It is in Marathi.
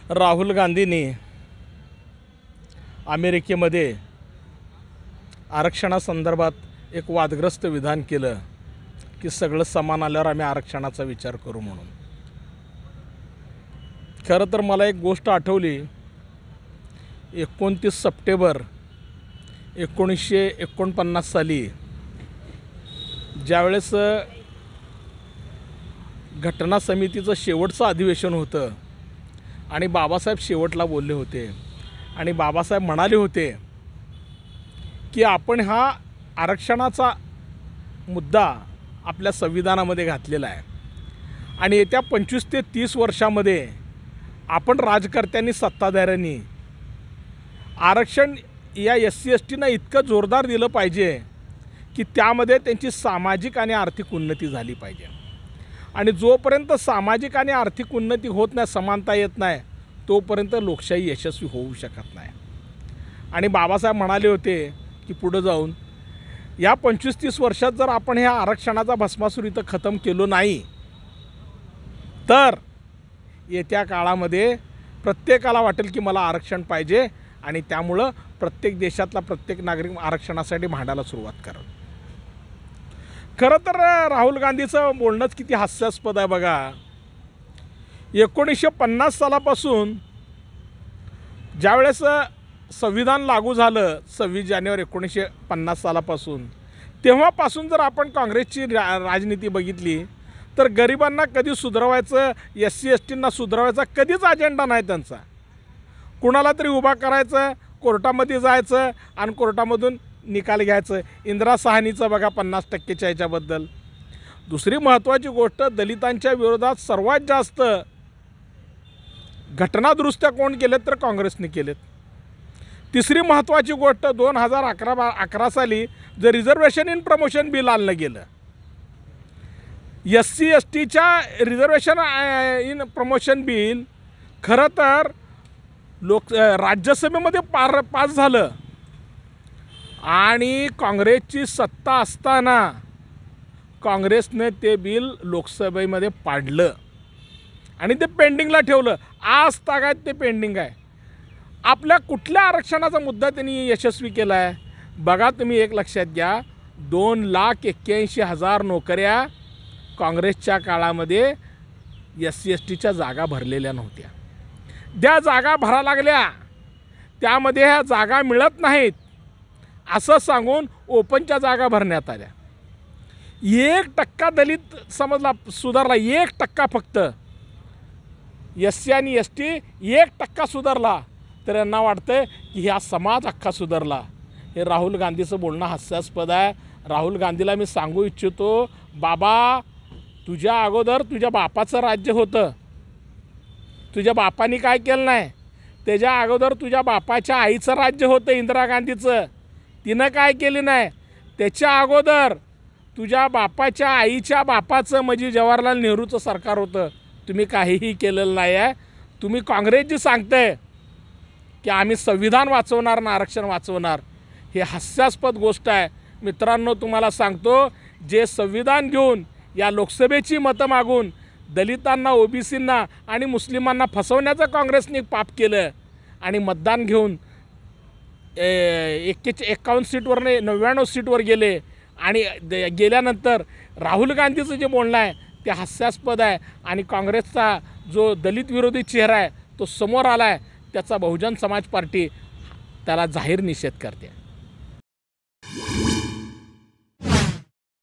राहुल गांधींनी अमेरिकेमध्ये आरक्षणासंदर्भात एक वादग्रस्त विधान केलं की सगळं समान आल्यावर आम्ही आरक्षणाचा विचार करू म्हणून। खरं तर मला एक गोष्ट आठवली, 29 सप्टेंबर 1949 साली ज्यावेळेस घटना समितीचं शेवटचं अधिवेशन होतं आणि बाबासाहेब शेवटला बोलले होते आणि बाबासाहेब म्हणाले होते की आपण हा आरक्षणाचा मुद्दा आपल्या संविधानामध्ये घातलेला आहे आणि येत्या 25 ते 30 वर्षामध्ये आपण राजकर्त्यांनी सत्ताधाऱ्यांनी आरक्षण या SC/STना इतकं जोरदार दिलं पाहिजे की त्यामध्ये त्यांची सामाजिक आणि आर्थिक उन्नती झाली पाहिजे आणि जोपर्यंत सामाजिक आणि आर्थिक उन्नती होत नाही, समानता येत नाही, तोपर्यंत लोकशाही यशस्वी होऊ शकत नाही। आणि बाबासाहेब म्हणाले होते की पुढे जाऊन या 25-30 वर्षात जर आपण ह्या आरक्षणाचा भस्मासूर इथं खतम केलो नाही तर येत्या काळामध्ये प्रत्येकाला वाटेल की मला आरक्षण पाहिजे आणि त्यामुळं प्रत्येक देशातला प्रत्येक नागरिक आरक्षणासाठी भांडायला सुरुवात करेल। खरं तर राहुल गांधीचं बोलणंच किती हास्यास्पद आहे बघा। 1950 सालापासून ज्यावेळेस संविधान लागू झालं 26 जानेवारी 1950 सालापासून, तेव्हापासून जर आपण काँग्रेसची राजनीती बघितली तर गरिबांना कधी सुधारवायचं, SC/STंना सुधारवायचा कधीच अजेंडा नाही त्यांचा। कुणाला तरी उभा करायचं, कोर्टामध्ये जायचं आणि कोर्टामधून निकाल घ्यायचं। इंदिरा साहनीचं बघा 50%च्या ह्याच्याबद्दल। दुसरी महत्त्वाची गोष्ट, दलितांच्या विरोधात सर्वात जास्त घटनादुरुस्त्या कोण केलेत तर काँग्रेसने केलेत। तिसरी महत्त्वाची गोष्ट, 2011 साली जे रिझर्वेशन इन प्रमोशन बिल आणलं गेलं, SC/STच्या रिझर्वेशन इन प्रमोशन बिल खरं तर राज्यसभेमध्ये पास झालं आणि काँग्रेसची सत्ता असताना काँग्रेसने ते बिल लोकसभेमध्ये पाडलं आणि ते पेंडिंगला ठेवलं। आज तागायत ते पेंडिंग आहे। आपल्या कुठल्या आरक्षणाचा मुद्दा त्यांनी यशस्वी केला आहे बघा तुम्ही, एक लक्षात घ्या, 2,81,000 नोकऱ्या काँग्रेसच्या काळामध्ये SC/STच्या जागा भरलेल्या नव्हत्या। ज्या जागा भरा लागल्या त्यामध्ये ह्या जागा मिळत नाहीत असं सांगून ओपनच्या जागा भरण्यात आल्या। 1% दलित समजला सुधारला, 1% फक्त SC आणि ST 1% सुधारला तर यांना वाटतं की हा समाज अख्खा सुधारला। हे राहुल गांधीचं बोलणं हास्यास्पद आहे। राहुल गांधीला मी सांगू इच्छितो, बाबा तुझ्या अगोदर तुझ्या बापाचं राज्य होतं, तुझ्या बापानी काय केलं नाही, त्याच्या अगोदर तुझ्या बापाच्या आईचं राज्य होतं इंदिरा गांधीचं, तिनं काय केलं नाही, त्याच्या अगोदर तुझ्या बापाच्या आईच्या बापाचं म्हणजे जवाहरलाल नेहरूचं सरकार होतं, तुम्ही काहीही केलेलं नाही आहे। तुम्ही काँग्रेस जी सांगते की आम्ही संविधान वाचवणार ना आरक्षण वाचवणार, हे हास्यास्पद गोष्ट आहे। मित्रांनो, तुम्हाला सांगतो, जे संविधान घेऊन या लोकसभेची मतं मागून दलितांना, OBCंना आणि मुस्लिमांना फसवण्याचं काँग्रेसने पाप केलं आणि मतदान घेऊन 51 सीटवरने 99 सीटवर गेले आणि गेल्यानंतर राहुल गांधीचं जे बोलणं आहे ते हास्यास्पद आहे आणि काँग्रेसचा जो दलित विरोधी चेहरा आहे तो समोर आला आहे, त्याचा बहुजन समाज पार्टी त्याला जाहीर निषेध करते।